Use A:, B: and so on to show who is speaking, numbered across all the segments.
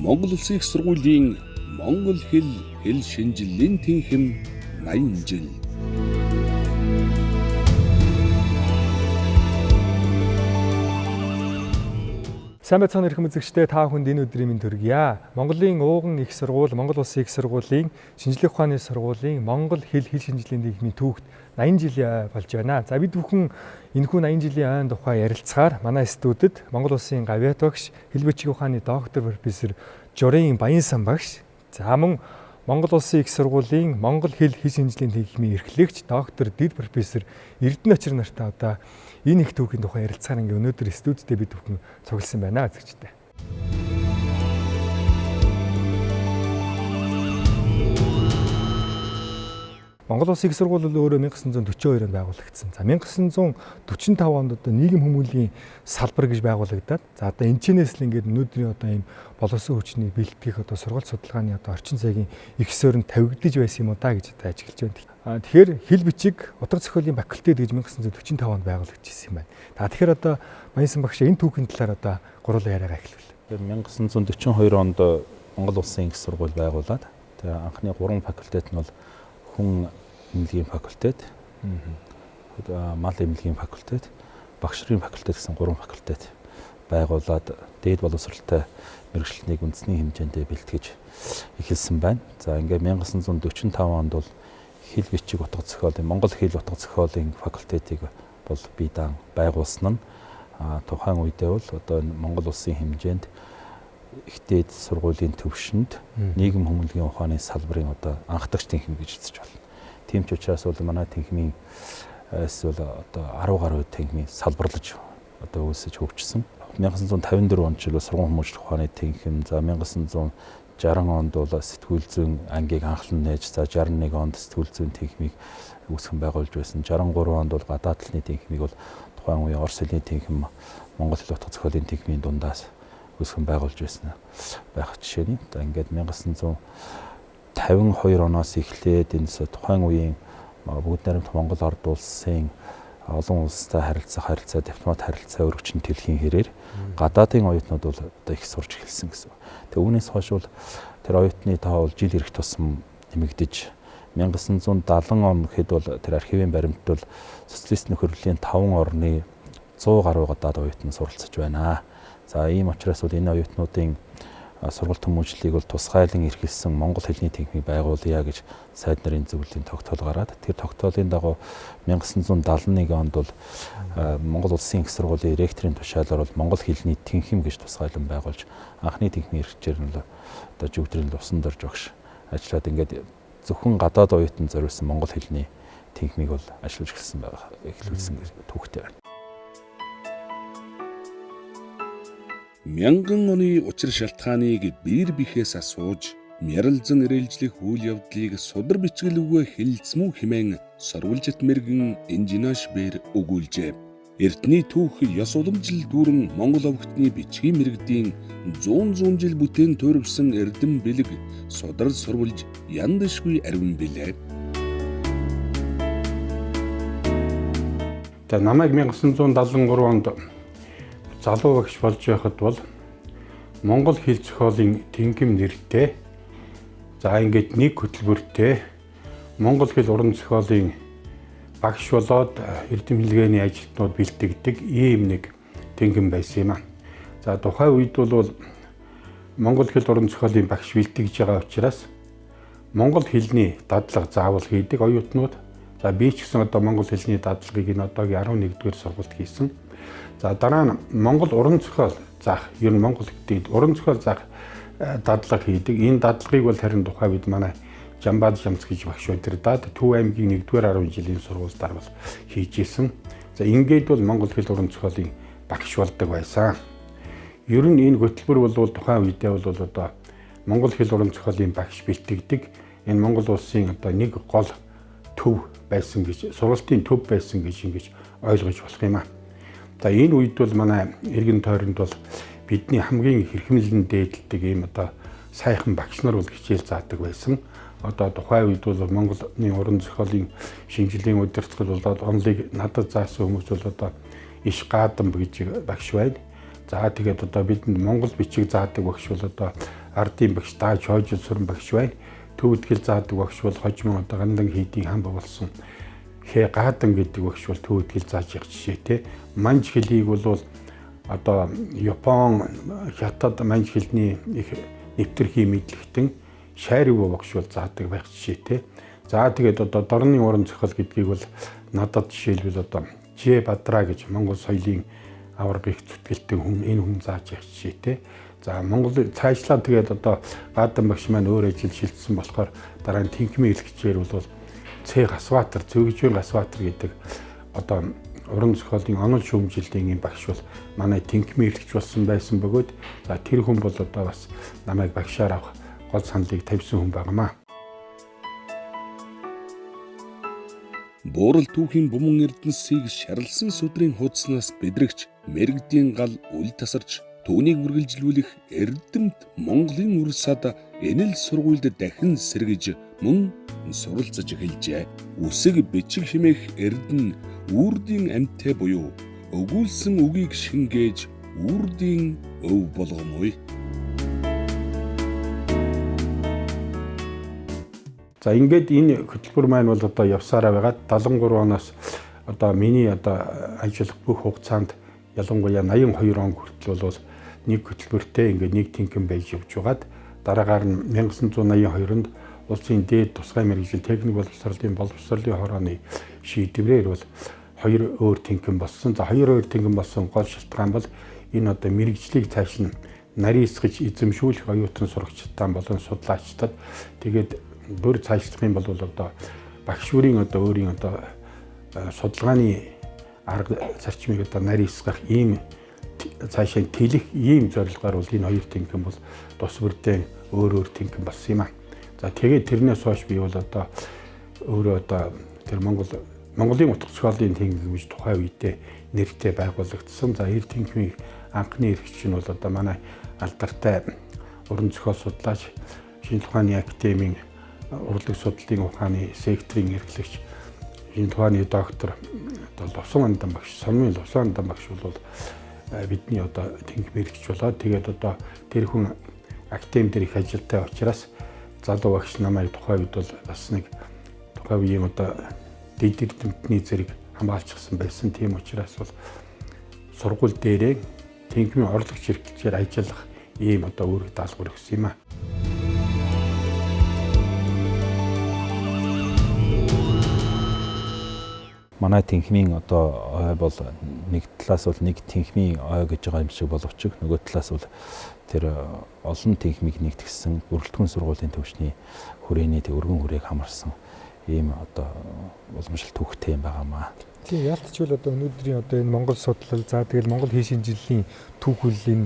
A: Монгол Улсын их сургуулийн Монгол хэл шинжилгээний тэнхим 80 жил.
B: Сайн байцгаана эрхэм үзэгчдээ та бүхэнд энэ өдрийн мэнд хүргье. Монголын ууган их сургууль, Монгол Улсын их сургуулийн шинжлэх ухааны сургуулийн Монгол хэл шинжилгээний тэнхимийн түүхт 80 жил болж байна. За бид бүхэн энэхүү 80 жилийн ойн тухай ярилцахаар манай студид Монгол Улсын гавьяат багш, хэл бичгийн ухааны доктор профессор Жорын Баянсан багш, за мөн Монгол Улсын их сургуулийн Монгол хэл шинжилгээний тэнхимийн эрхлэгч доктор Дэд профессор Эрдэнэ Очир нартай одоо энэ их түүхийн тухай ярилцахаар ингээ өнөөдөр студидтэй бид бүхэн цугласан байна үзэгчдээ. Монгол Улсын их сургууль бол өөрөө 1942 онд байгуулагдсан. За 1945 онд одоо нийгэм хүмүүнлэгийн салбар гэж байгуулагдаад за одоо энэчнээс л ингээд өнөөдрийн одоо ийм боловсон хүчний бэлтгэх одоо сургалт судалгааны одоо орчин цагийн их суурьнд тавигдж байсан юм уу да гэж одоо ажиглаж байна. Тэгэхээр хэл бичиг утга зохиолын факультет гэж 1945 онд байгуулагдсан юм байна. Тэгэхээр одоо Баянсан багш энэ түүхийн талаар одоо гурлаа яриагаа эхлэв.
C: 1942 онд Монгол Улсын их сургууль байгуулад тэгээ анхны 3 факультет нь бол хүн эмнэлгийн факультет, мал эмнэлгийн факультет, багш нарын факультет гэсэн 3 факультет байгуулад дээд боловсролтой мэргэжлийг үндэсний хэмжээндээ бэлтгэж эхэлсэн байна. За ингээд 1945 онд бол хэл бичиг утга зохиолын Монгол хэл утга зохиолын факультетийг бол бие даан байгуулсан нь тухайн үедээ бол одоо Монгол Улсын хэмжээнд ихтэй сургуулийн төвшөнд нийгэм хүмүүнлэгийн ухааны салбарын одоо анхдагч тэнхим гэж үзэж байна. Тийм ч учраас бол манай тэнхимийн эсвэл одоо 10 гаруй тэнхимийн салбарлаж одоо үүсэж хөгжсөн. 1954 онд ч сургууль хүмүүжлэх ухааны тэнхим, за 1960 онд бол сэтгүүл зүйн ангийг анхлан нээж, за 61 онд сэтгүүл зүйн тэнхимийг үүсгэн байгуулж байсан. 63 онд бол гадаад талын тэнхимийг бол тухайн үеийн Орос хэлний тэнхим, Монгол хэл утга зохиолын тэнхимийн дундаас үүсгэн байгуулж байсан байх жишээ нь. За ингээд 1952 оноос эхлээд энэ тухайн үеийн бүгд найрамд Монгол Ард улсын олон улстай харилцаа, дипломат харилцаа өргөчн дэлхийн хэрээр гадаадын оюутнууд бол одоо их сурж эхэлсэн гэсэн. Тэгээ үүнээс хойш бол тэр оюутны тоо бол жил ирэх тусам нэмэгдэж 1970 он гэхэд бол тэр архивын баримт бол социалист нөхөрлөлийн 5 орны 100 гаруй гадаад оюутан суралцж байна. За ийм учраас бол энэ оюутнуудын сургалт хүмүүжлийг бол тусгайлан эрхэлсэн Монгол хэлний тэнхимийг байгуулъя гэж сайд нарын зөвлөлийн тогтоол гараад тэр тогтоолын дагуу 1971 онд бол Монгол Улсын их сургуулийн ректорын тушаалаар бол Монгол хэлний тэнхим гэж тусгайлан байгуулж анхны тэнхимийн эрхчээр нь одоо жүгдрийн усан дорж огш ажиллаад ингээд зөвхөн гадаад оюутан зориулсан Монгол хэлний тэнхимийг бол ажиллаж эхэлсэн байгаа. Эхлүүлсэн гэж түүхтэй байна.
A: 1000 оны учир шалтгааныг биер бихээс асууж мярлзан ирээлжлэх үйл явдлыг судар бичгэлгүй хэлэлцмүү хэмээн сурвалжит мэргэн инженеаш бэр өгүүлжээ. Эртний түүх ёс уламжил дүүрэн Монгол овогтны бичгийн мэрэгдийн 100 жил бүтээн төрөвсөн эрдэм бэлэг судар сурвалж яндашгүй арвин билээ.
D: За намайг 1973 онд залуу багш болж байхад бол Монгол хэл зохиолын тэнхим нэртэй за ингээд нэг хөтөлбөртэй Монгол хэл уран зохиолын багш болоод эрдэм хэлгээний ажилтнууд бэлтгэдэг ийм нэг тэнхим байсан юм аа. За тухайн үед бол Монгол хэл уран зохиолын багш бэлтгэж байгаа учраас Монгол хэлний дадлага заавал хийдэг оюутнууд. За би ч гэсэн одоо Монгол хэлний дадлагыг энэ одоогийн 11-р сургалт хийсэн. За дараа нь Монгол уран зохиол заах, ер нь Монгол хэлний уран зохиол заах дадлага хийдэг. Энэ дадлагыг бол харин тухайн үед манай Жамбад Жамц гэж багш удирдаад Төв аймгийн 1-р 10 жилийн сургуульдаар бол хийж исэн. За ингээд бол Монгол хэл уран зохиолын багш болдог байсан. Ер нь энэ хөтөлбөр бол тухайн үедээ бол одоо Монгол хэл уран зохиолын багш бэлтгэдэг. Энэ Монгол улсын одоо нэг гол төв байсан гэж, сургалтын төв байсан гэж ингэж ойлгож болох юм аа. За энэ үед бол манай эргэн тойронд бол бидний хамгийн хэрхэмлэн дээдэлдэг ийм одоо сайхан багш нар бол хичээл заадаг байсан. Одоо тухайн үед бол Монголын уран зохиолын шинжилгээний удирдлагад болоод онлыг надад заасан хүмүүс бол одоо Иш Гадамб гэж багш байна. За тэгээд одоо бидэнд Монгол бичиг заадаг багш бол одоо ардын багш дааж хойжил сүрэн багш байна. Төвөдгөл заадаг багш бол хожим одоо гандан хийдийн хам болсон хэ гаадан гэдэг багш бол төвөдгөл зааж явах жишээтэй. Манж хэлийг бол одоо Япон, Хятад манж хэлний их нэвтрхий мэдлэгтэн шайруу багш бол заадаг байх жишээтэй. За тэгээд одоо дорны уран зохиол гэдгийг бол надад жишээлбэл одоо Ж Бадраа гэж Монгол соёлын аварга их зүтгэлтэй хүн энэ хүн зааж явах жишээтэй. За Монгол цаашлаа тэгээд одоо Гадан багш маань өөр ажил шилжсэн болохоор дараа нь тэнхимийн эрхчээр бол Ц Гасбаатар, Цөөгжвэн Гасбаатар гэдэг одоо уран зохиолын онол шүүмжиллийн багш бол манай тэнхимийн эрхч болсон байсан бөгөөд за тэр хүн бол одоо бас намайг багшаар авах гол саналыг тавьсан хүн байнамаа.
A: Буурал түүхийн буман эрдэнсийг шаралсан сүдрийн хуудаснаас бидрэгч мэрэгдийн гал үл тасарч түүнийг үргэлжлүүлэх эрдэмт Монголын үр сад энэ л сургуульд дахин сэргэж мөн суралцаж эхэлжээ. Үсэг бичиг хэмээх эрдэн үрдийн амьтаа буюу өгүүлсэн үгийг шингээж үрдийн өв болгоноё.
D: За ингээд энэ хөтөлбөр маань бол одоо явсараа байгаад 73 оноос одоо миний одоо ажиллах бүх хугацаанд ялангуяа 82 он хүртэл бол нэг хөтөлбөртэй ингээд нэг тэнхим байж явж байгаад дараагаар нь 1982-нд улсын дээд тусгай мэргэжил техник боловсролын хорооны шийдвэрээр бол 2 өөр тэнхим болсон. За 2 өөр тэнхим болсон гол шалтгаан бол энэ одоо мэргэжлийг цааш нь нарийсгаж эзэмшүүлэх оюутан сурагчдаа болон судлаачдад тэгээд бүр цаашлах юм бол одоо багш бүрийн одоо өөрийн одоо судалгааны арга зарчмыг одоо нарийсгах ийм цаашаа тэлэх ийм зорилгоор бол энэ 2 тэнхим бол тус бүрдээ өөр тэнхим болсон юм аа. За тэгээд тэрнээс хойш би бол одоо өөрөө одоо тэр Монголын утга зохиолын тэнхим гэж тухайн үедээ нэртэй байгуулагдсан. За 2 тэнхимийн анхны эрхч нь бол одоо манай алдартай уран зохиол судлаач Шинжлэх ухааны академийн урлаг судлалын ухааны секторын эрхлэгч энэ тухайны доктор одоо Лувсан Андан багш, Сомын Лувсан Андан багш бол бидний одоо тэнхим эрхч болоод тэгээд одоо тэр хүн академи дээр их ажилтай учраас залуу багш намайг тухайн үед бол бас нэг тухайн үеийн одоо дэд эрдэмтний зэрэг хамгаалчихсан байсан. Тийм учраас бол сургууль дээрээ тэнхимийн орлогч эрхлэгчээр ажиллах ийм одоо үүрэг даалгавар өгсөн юм аа.
C: Манай тэнхимийн одоо ой бол нэг талаас бол нэг тэнхимийн ой гэж байгаа юм шиг боловч нөгөө талаас бол тэр олон тэнхимийг нэгтгсэн бүрэлдэхүүн сургуулийн төвчний хүрээний өргөн хүрээг хамарсан ийм одоо уламжлалт төвхтэй юм байгаамаа.
B: Тийм яалтчгүй одоо өнөөдрийн одоо энэ Монгол судлал за тэгэл Монгол хий шинжиллийн түүхүүллийн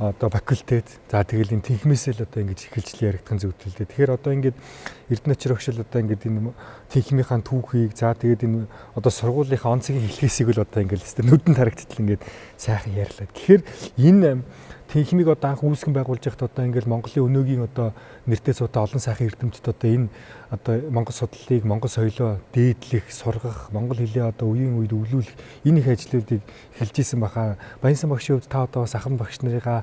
B: одоо факультет за тэгэл энэ тэнхимээс л одоо ингэж эхэлж яригдсан зөвдөл дээ. Тэгэхээр одоо ингээд Эрдэнэ очрогшил одоо ингээд энэ тэнхимийнхаа түүхийг за тэгээд энэ одоо сургуулийнхаа онцгийн хэлхээсийг л одоо ингээд л нүдэнд харагдтал ингээд сайхан ярьлаа. Тэгэхээр энэ тэнхимийг одоо анх үүсгэн байгуулж байхад одоо ингээд Монголын өнөөгийн одоо нэртэй цуутай олон сайхан эрдэмтэд одоо энэ одоо Монгол судлалыг Монгол соёлоо дээдлэх, сургах, монгол хэлээ одоо үеийн үед өвлүүлэх энэ их ажлуудыг эхэлж исэн баха. Баянсан багшийн хувьд та одоо бас ахын багш нарыгаа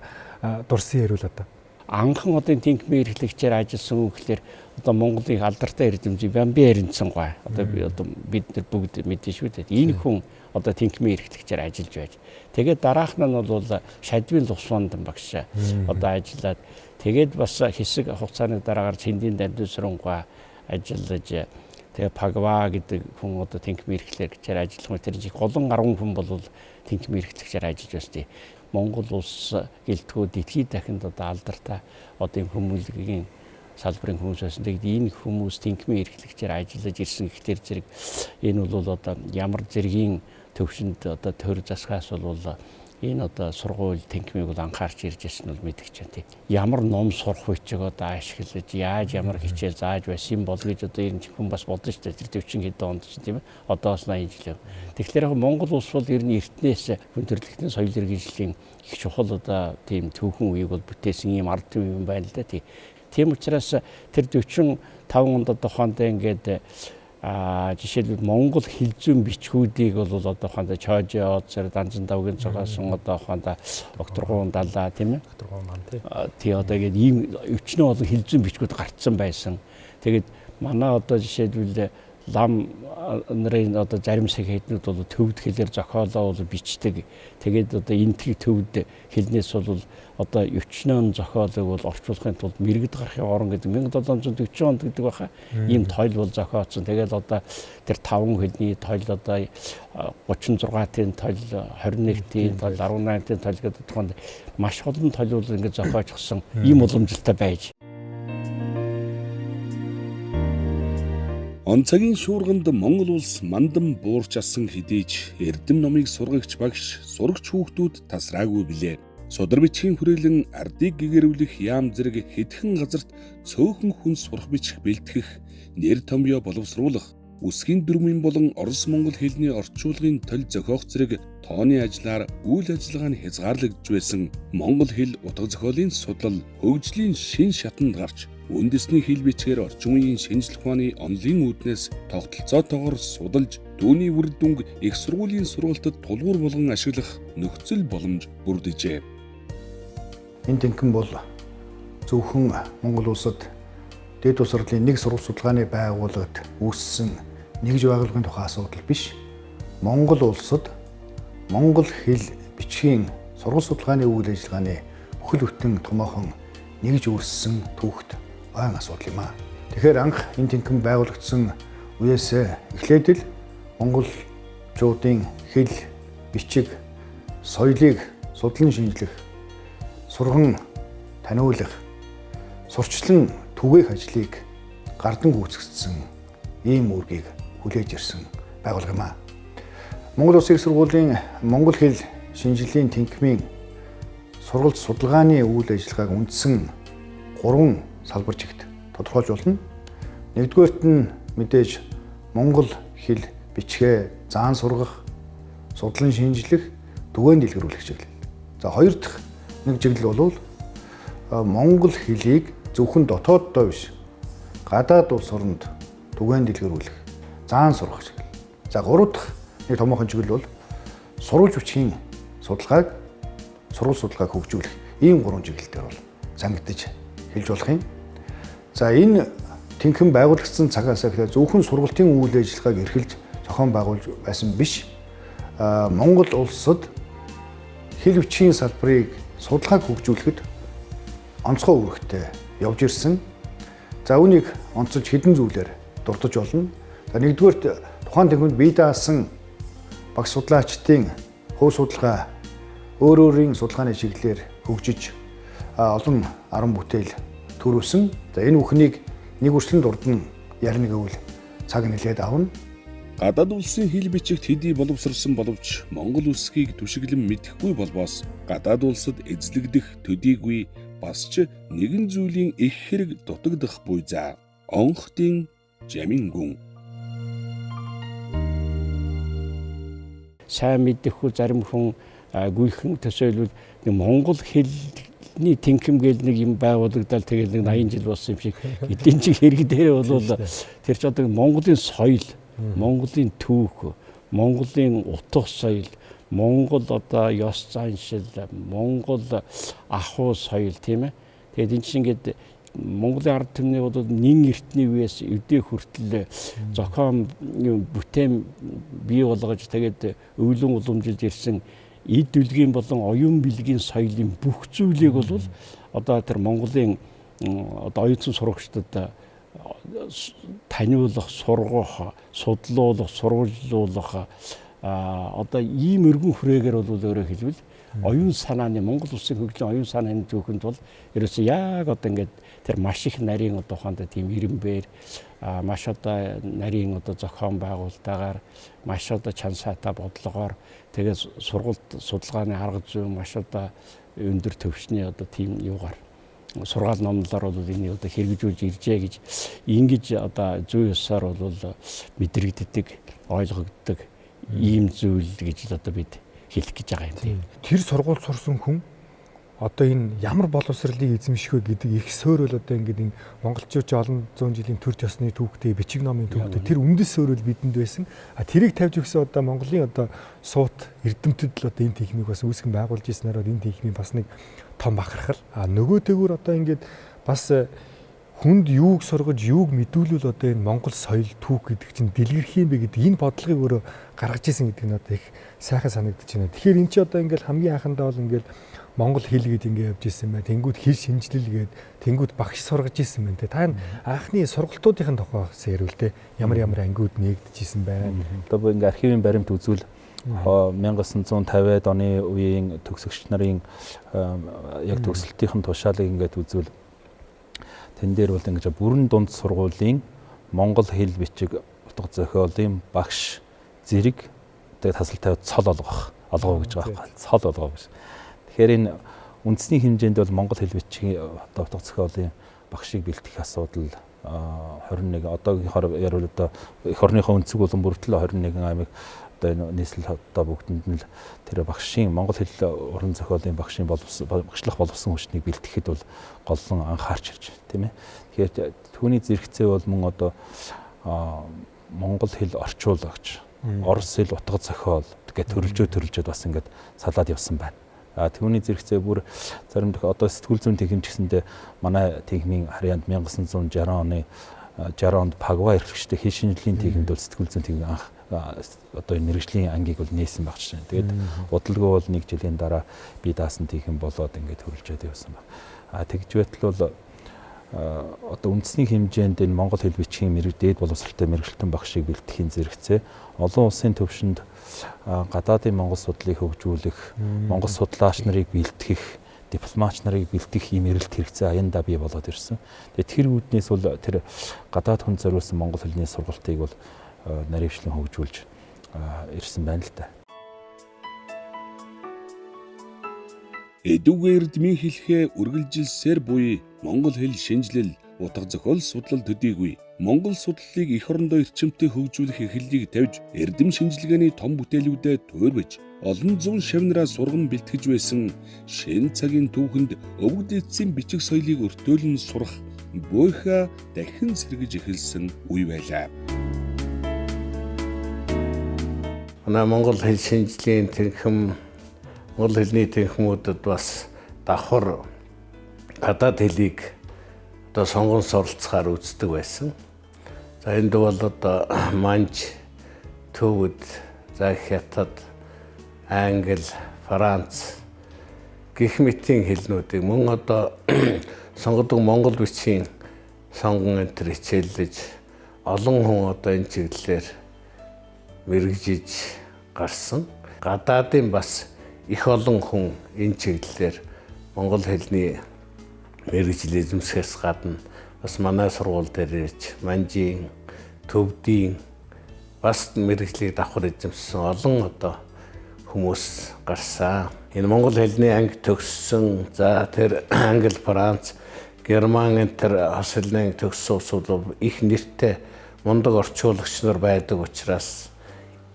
B: дурсан ярил одоо.
E: Анхан одоо тэнхимийн эрхлэгчээр ажилласан үг гэхээр одоо Монголын алдартай эрдэмтэн Бямби Аринцсан гой. Одоо бид нар бүгд мэдэн шүү дээ. Энэ хүн одоо тэнхимийн эрхлэгчээр ажиллаж байж. Тэгээд дараах нь бол Шадвын Лувсан багш одоо ажиллаад тэгээд бас хэсэг хугацааны дараагаар Цэндийн Дамжин сургууль ажиллаж тэгээ Пагва гэдэг хүн одоо тэнхимийн эрхлэгчээр ажиллах тэр жиг голон 10 хүн бол тэнхимийн эрхлэгчээр ажиллаж байна. Монгол улс гэлтгүү дэлхийд дахинд одоо алдартай одоо юм хүмүүлгийн салбарын хүмүүс байсан. Тэгээд энэ хүмүүс тэнхимийн эрхлэгчээр ажиллаж ирсэн гэхтэр зэрэг энэ бол одоо ямар зэргийн төвшөнд одоо төр засгаас бол энэ одоо сургууль тэнхимийг бол анхаарч ирж ирсэн бол мэдгэж байна. Ямар ном сурах хүчийг одоо ашиглаж яаж ямар хичээл зааж байсан бол гэж одоо ер нь хүн бас бодсон шүү дээ. Тэр 40 хэдэн онд чинь тийм ээ. Одоос 80 жил. Тэгэхээр яг Монгол улс бол ер нь эртнээс хүн төрөлхтний соёл иргэншлийн их чухал одоо тийм түүхэн үеийг бол бүтээсэн юм ард юм байна л да. Тийм учраас тэр 45 онд одоо хондоо ингээд жишээлбэл Монгол хэл зүйн бичгүүдийг бол одоохондоо Чожо, Оцор, Данжин давгийн цугасан одоохондоо Окторгуун далаа тийм ээ.
C: Окторгуун маань тий.
E: Тий одоо ингээд ийм өвчнөө олон хэл зүйн бичгүүд гарцсан байсан. Тэгээд манай одоо жишээлбэл лам нарын одоо зарим сэхэднүүд бол төвд хэлээр зохиолоо бол бичдэг. Тэгээд одоо энтхийг төвд хэлнээс бол одоо өвчнөө зохиолыг бол орчуулахын тулд мэрэгд гарахын орон гэдэг 1740 онд гэдэг баха. Ийм тойл бол зохиоцсон. Тэгээд одоо тэр 5 хэлний тойл одоо 36-ийн тойл, 21-ийн тойл, 18-ийн тойл гэдэг тухайд маш олон тойлууд ингээд зохиочихсон ийм уламжлалтай байж.
A: Онцагийн шуурганд Монгол улс мандан буурч асан хэдий ч эрдэм номыг сургагч багш, сурагч хүүхдүүд тасраагүй билээ. Судар бичгийн хүрээлэн ардыг гэгэрүүлэх яам зэрэг хэдхэн газарт цөөхөн хүн сурах бичих бэлтгэх, нэр томьёо боловсруулах, үсгийн дүрмийн болон Орос Монгол хэлний орчуулгын тол зохиох зэрэг тооны ажлаар үйл ажиллагааны хязгаарлагдж байсан Монгол хэл утга зохиолын судлал хөгжлийн шин шатанд гарч үндэсний хэл бичгээр орчин үеийн шинжлэх ухааны онолын үүднээс тогтолцоотойгоор судалж түүний үр дүнг их сургуулийн сургалтад тулгуур болгон ашиглах нөхцөл боломж бүрдэжээ.
F: Энэ тэнхэн бол зөвхөн Монгол улсад дэд тусгарлын нэг сургууль судалгааны байгууллагад үүссэн нэгж байгууллагын тухай асуудал биш. Монгол улсад Монгол хэл бичгийн сургууль судалгааны үйл ажиллагааны бүхэл бүтэн томоохон нэгж үүссэн түүхт ойн асуудал юм аа. Тэгэхээр анх энэ тэнхэн байгуулагдсан үеэс эхлээд л монголчуудын хэл, бичиг, соёлыг судлан шинжлэх, сурган таниулах, сурчлан түгээх ажлыг гардан гүйцэтгэсэн ийм үүргийг хүлээж ирсэн байгууллага юм аа. Монгол Улсын их сургуулийн Монгол хэл шинжилгээний тэнхимийн сургалт судалгааны үйл ажиллагааг үндсэн 3 салбар чигт тодорхойлж болно. Нэгдүгээрт нь мэдээж Монгол хэл бичгээ заан сургах, судлан шинжлэх, түгээн дэлгэрүүлэх чиглэл. За хоёр дахь нэг чиглэл бол Монгол хэлийг зөвхөн дотооддоо биш, гадаад улс оронд түгээн дэлгэрүүлэх, заан сургах чиглэл. За гурав дахь нэг томоохон чиглэл бол сурвалж бичгийн судалгааг, сурвалж судалгааг хөгжүүлэх ийм 3 чиглэлээр бол зангидж хэлж болох юм. За энэ тэнхэн байгуулагдсан цагаас эхлээд зөвхөн сургалтын үйл ажиллагааг эрхэлж зохион байгуулж байсан биш. Монгол улсад хэл бичгийн салбарыг судалгааг хөгжүүлэхэд онцгой үүрэгтэй явж ирсэн. За үүнийг онцолж хэдэн зүйлээр дурдж болно. За нэгдүгээрт тухайн тэнхэнд бие даасан багш судлаачдын хөв судалгаа өөрийн судалгааны чиглэлээр хөгжиж олон аран бүтээл төрүүлсэн. За энэ бүхнийг нэг үрчлэн дурдан ярина гэвэл цаг нэлээд авна.
A: Гадаад улсын хэл бичигт хэдий боловсрсон боловч Монгол улсыг түшиглэн мэдэхгүй болбоос гадаад улсад эзлэгдэх төдийгүй бас ч нэгэн зүйлийн их хэрэг дутагдах буй за. Онхтын жамин гүн.
E: Сайн мэддэхгүй зарим хүн гүйхэн төсөөлвөл Монгол хэлний тэнхим гэл нэг юм байгуулагдал тэгээд 80 жил болсон юм шиг эдийн засгийн хэрэг дээр бол тэр ч одоо Монголын соёл, Монголын түүх, Монголын утга соёл, Монгол одоо ёс заншил, Монгол ахуй соёл тийм ээ. Тэгээд энэ чинь ингээд Монголын ард түмний бол нэн эртний үеэс өдөө хүртэл зохион бүтээн бий болгож тэгээд өвлөн уламжилж ирсэн эд үлгийн болон оюун бэлгийн соёлын бүх зүйлийг бол одоо тэр Монголын одоо оюутан сурагчдад таниулах, сургах, судлуулах, сурвалжлуулах одоо ийм өргөн хүрээгээр бол өөрөөр хэлбэл оюун санааны Монгол улсын хөгжлийн оюун санааны түүхэнд бол ерөөсөө яг одоо ингээд тэр маш их нарийн одоо ухаанд тийм ирэмбээр маш одоо нарийн одоо зохион байгуулалтаагаар маш одоо чансаатай бодлогоор тэгээд сургалт судалгааны арга зүй маш одоо өндөр төвчний одоо тийм юугаар сургаал номлолоор бол энийг одоо хэрэгжүүлж иржээ гэж ингэж одоо зүй ёсоор бол мэдрэгддэг, ойлгогддог ийм зүйл гэж одоо бид хэлэх гэж байгаа юм тийм.
B: Тэр сургууль сурсан хүн одоо энэ ямар боловсролыг эзэмших вэ гэдэг их суурь бол одоо ингээд энэ монголчууд олон зуун жилийн төр ёсны түүхтэй, бичиг номын түүхтэй тэр үндэс суурь бидэнд байсан. Тэрийг тавьж өгсөн одоо Монголын одоо суут эрдэмтэд л одоо энэ техник бас үүсгэн байгуулж ирснээр энэ техник бас нэг том бахархал. Нөгөөтэйгүр одоо ингээд бас хүнд юуг сургаж, юуг мэдүүлвэл одоо энэ Монгол соёл түүх гэдэг чинь дэлгэрэх юм бэ гэдэг энэ бодлогыг өөрөө гаргаж ирсэн гэдэг нь одоо их сайхан санагдаж байна. Тэгэхээр эн чинь одоо ингээд хамгийн анхандаа бол ингээд Монгол хэл гээд ингээд явж ирсэн байна. Тэнгүүд хэл шинжилэл гээд тэнгүүд багш сургаж ирсэн байна. Та анхны сургалтуудын тухай гэсэн ярил тэ ямар ангиуд нэгдэж ирсэн байна.
C: Одоо ингээд архивын баримт үзвэл 1950-ад оны үеийн төгсөгч нарын яг төгсөлтийн тушаалыг ингээд үзвэл тэн дээр бол ингэж бүрэн дунд сургуулийн монгол хэл бичиг утга зохиолын багш зэрэг тэгээд тасалтай цол олгоо гэж байгаа байхгүй. Цол олгоо гэж. Тэгэхээр энэ үндэсний хэмжээнд бол монгол хэл бичгийн утга зохиолын багшийг бэлтгэх асуудал 21 одоогийнхоор ярил одоо эх орныхоо өнцөг болон бүртэл 21 аймаг одоо энэ нийслэл одоо бүгдэнд нь л тэр багшийн монгол хэл уран зохиолын багшийн багшлах боловсон хүчнийг бэлтгэхэд бол голлон анхаарч ирж байна, тийм ээ. Тэгэхээр түүний зэрэгцээ бол мөн одоо монгол хэл орчуулагч, орос хэл утга зохиол гэдэг төрөлжөөд бас ингээд салаад явсан байна. Түүний зэрэгцээ бүр зарим одоо сэтгүүл зүйн техник гэсэндээ манай техникийн харьяанд 1960 оны 60 онд Пагва эрхлэгчтэй хэл шинжилгээний техникд бол сэтгүүл зүйн техник анх одоо энэ мэргэжлийн ангийг бол нээсэн баг чинь. Тэгээд удалгүй бол 1 жилийн дараа би даасан техник болоод ингээд хөрөлжөөд явсан баг. Тэгж байтал бол одоо үндэсний хэмжээнд энэ монгол хэл бичгийн дээд боловсролтой мэргэжилтэн багшийг бэлтгэхийн зэрэгцээ олон улсын төвшөнд гадаадын монгол судлалыг хөгжүүлэх, монгол судлаач нарыг бэлтгэх, дипломач нарыг бэлтгэх ийм эрэлт хэрэгцээ аяндаа бий болоод ирсэн. Тэгээд тэр үүднээс бол тэр гадаад хүн зориулсан монгол хэлний сургалтыг бол наривчлан хөгжүүлж ирсэн байна л да.
A: Эдүгээр эрдмийн хэлхээ үргэлжилсээр буй монгол хэл шинжилэл утга зохиол судлал төдийгүй монгол судлалыг эх орондоо эрчимтэй хөгжүүлэх эхлэлийг тавьж эрдэм шинжилгээний том бүтээлүүдэд туурвж олон зуун шавнараа сурган бэлтгэж байсан шин цагийн түүхэнд өвөг дээдсийн бичиг соёлыг өртөөлн сурах буйха дахин сэргэж эхэлсэн үе байлаа.
G: Манай монгол хэл шинжилгээний тэрхэм монгол хэлний тэрхмүүдэд бас давхар гадаад хэлийг одоо сонгон суралцахаар үздэг байсан. За энд бол одоо манж, төвөд, за хятад, англи, франц гэх мэтийн хэлнүүдийг мөн одоо сонгодог монгол бичгийн сонгон энэ төр хичээллэж олон хүн одоо энэ чиглэлээр мэрэгжиж гарсан. Гадаадын бас их олон хүн энэ чиглэлээр монгол хэлний мэргэжил эзэмсэхээс гадна бас манай сургууль дээр ирж манжийн, төвдийн бас мэргэжлийг давхар эзэмссэн олон одоо хүмүүс гарсан. Энэ монгол хэлний анги төгссөн. За тэр англи, франц, герман энэ тэр хос хэлний төгссөн улсууд их нэртэй мундаг орчуулагч нар байдаг учраас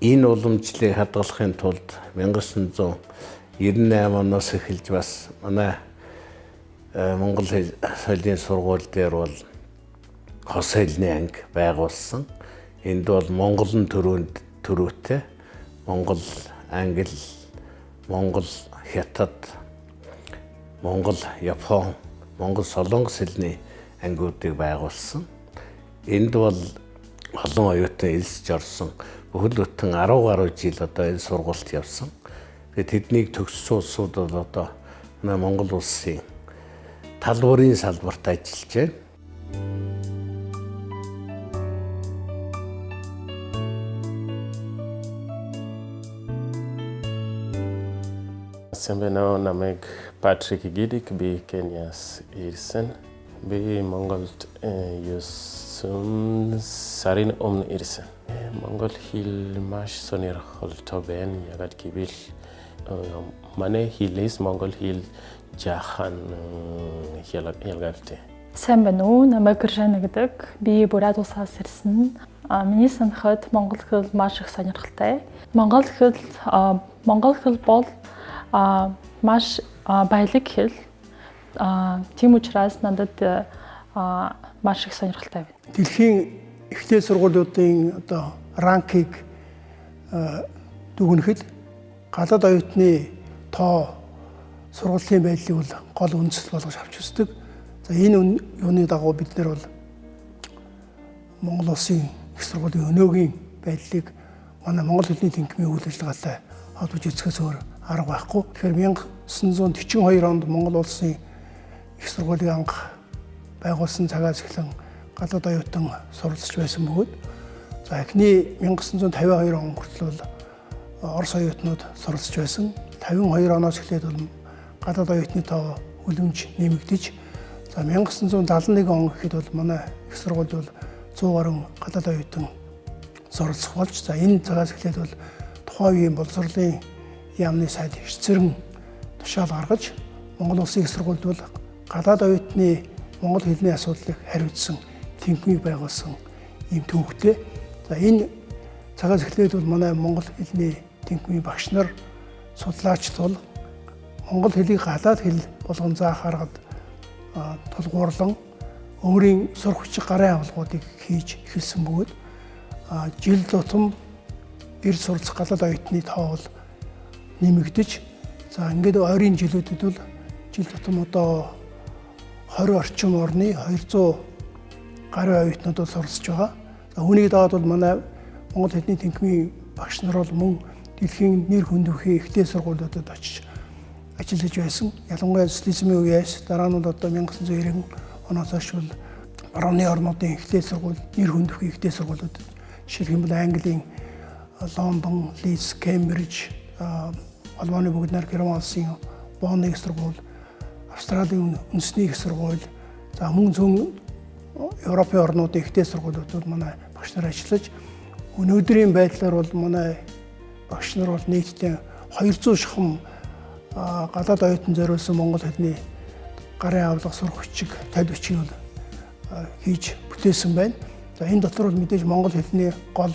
G: энэ уламжлалыг хадгалахын тулд 1998 оноос эхэлж бас манай монгол соёлын сургууль дээр бол хос хэлний анги байгуулсан. Энд бол монголын төрөөтэй монгол, англи, монгол, хятад, монгол, япон, монгол солонгос хэлний ангиудыг байгуулсан. Энд бол олон оюутан элсэж орсон. Бүхэл бүтэн 10 гаруй жил одоо энэ сургуульд явсан. Тэгээд тэднийг төгссөн улсууд бол одоо манай монгол улсын талбарын салбарт ажиллаж байна.
H: Сайн байна уу, намайг Патрик Гидик би Кениас ирсэн. Би Монголд юусэн сарын өмнө ирсэн. Монгол хэл маш сонирхолтой байна. Ягаад гэвэл манай хэлээс монгол хэл жаахан ялгартай.
I: Сайн байна уу, намайг Гэржана гэдэг. Би Бурад улсаас ирсэн. Миний санахад монгол хэл маш их сонирхолтой. Монгол хэл бол маш баялаг хэл. Тийм учраас надад маш их сонирхолтой байна.
J: Дэлхийн эхлэл сургуулиудын одоо ранкийг дүгнэхэд гадаад оюутны тоо сургуулийн байдлыг бол гол үндэслэл болгож авч үздэг. За энэ юуны дагуу бид нэр бол Монгол улсын их сургуулийн өнөөгийн байдлыг манай Монгол хэлний тэнхимийн үйл ажиллагаатай холбож үзэхээс өөр арга байхгүй. Тэгэхээр 1942 онд Монгол улсын их сургуулийг анх байгуулсан цагаас эхлэн гадаад оюутан суралцж байсан бөгөөд за эхний 1952 он хүртэл бол Орос оюутнууд суралцж байсан. 52 оноос эхлээд бол гадаад оюутны тоо үлэмж нэмэгдэж за 1971 он гэхэд бол манай их сургууль бол 100 гаруй гадаад оюутан суралцах болж за энэ цагаас эхлээд бол тухайн үеийн боловсролын яамны сайд хэвцэрэн тушаал гаргаж Монгол улсын их сургуульд бол гадаад оюутны монгол хэлний асуудлыг хариуцсан тэнхимийг байгуулсан ийм төвхтэй. За энэ цагаас эхлээд бол манай монгол хэлний тэнхимийн багш нар судлаачд бол монгол хэлийг гадаад хэл болгон заах аргад тулгуурлан өөрийн сурах хүчиг гарын авалгуудыг хийж эхэлсэн бөгөөд жил тутам ир суралцах гадаад оюутны тоо бол нэмэгдэж за ингээд ойрын жилүүдэд бол жил тутам одоо 20 орчим орны 200 гаруй оюутнууд бол суралцж байгаа. За үүнийг дагаад бол манай монгол хэлний тэнхимийн багш нар бол мөн дэлхийн нэр хүндрэхий ихтэй сургуулиудад очиж ажиллаж байсан. Ялангуяа социализмын үеэс дараа нь бол одоо 1990 оноос хойш бол барууны орнуудын ихтэй сургууль, нэр хүндрэхий ихтэй сургуулиудад жишээлх юм бол Английн Лондон, Лидс, Кембриж, Албаны бүгд найрамдах Герман улсын Бонны их сургууль, Австралийн үндэсний их сургууль, за мөн зүүн Европын орнуудын ихтэй сургуулиудад манай багш нар ажиллаж өнөөдрийн байдлаар бол манай багш нар бол нийтдээ 200 шахам гадаад оюутан зориулсан монгол хэлний гарын авлага сурах хүчиг төлөвчийг бол хийж бүтээсэн байна. За энэ дотор бол мэдээж монгол хэлний гол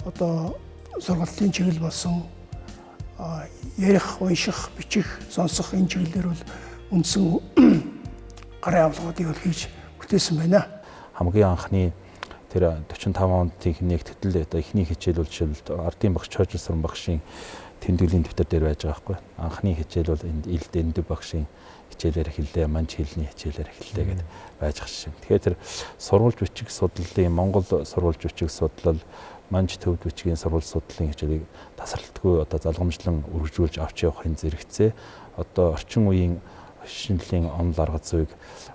J: одоо сургалтын чиглэл болсон ярих, унших, бичих, сонсох энэ чиглэлээр бол үндсэн гарын авлагуудыг бол хийж бүтээсэн байна.
C: Хамгийн анхны тэр 45 онд нэгтгэл одоо эхний хичээл бол жишээлбэл ардын багш Чойжсрын багшийн тэмдэглэлийн дэвтэр дээр байж байгаа байхгүй. Анхны хичээл бол энд Дэндү багшийн хичээлээр эхэллээ, манж хэлний хичээлээр эхэллээ гэдэг байж байгаа шин. Тэгэхээр тэр сурвалж бичиг судлалын Монгол сурвалж бичиг судлал, манж төвд бичгийн сурвалж судлалын хичээлийг тасралтгүй одоо залгамжлан үргэлжлүүлж авч явахын зэрэгцээ одоо орчин үеийн шинжлэлийн онол арга зүйг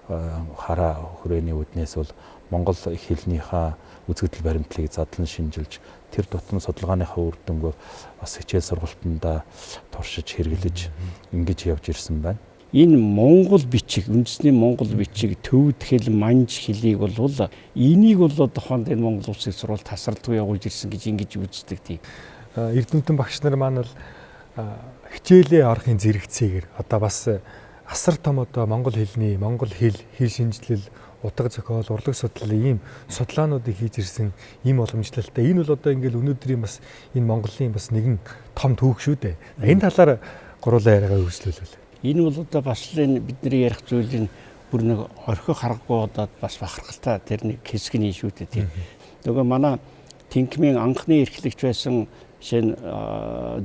C: хараа хүрээний үүднээс бол монгол хэлнийхээ үзэгдэл баримтлалыг задлан шинжилж тэр тутам судалгааныхаа үр дүнг бас хичээл сургалтанда туршиж хэрэглэж ингэж явж ирсэн байна.
E: Энэ монгол бичиг, үндэсний монгол бичиг, төвд хэл, манж хэлийг бол энийг бол одоохонд энэ монгол улсын сурвалж тасралтгүй явуулж ирсэн гэж ингэж үздэг тийм.
B: Эрдэмтэн багш нар маань бол хичээлээ орохын зэрэгцээгээр одоо бас асар том одоо монгол хэлний, монгол хэл шинжилэл, утга зохиол, урлаг судлалын ийм судалгаануудыг хийж ирсэн ийм уламжлалтай. Энэ бол одоо ингээл өнөөдрийн бас энэ Монголын бас нэгэн том түүх шүү дээ. Энэ талаар гурлаа яриагаа хөгжлүүлвэл.
E: Энэ бол одоо бас л бидний ярих зүйлийн бүр нэг орхих харахгүй одоо бас бахархалтай тэр нэг хэсгний шүү дээ тийм. Нөгөө манай тэнхимийн анхны эрхлэгч байсан жишээ нь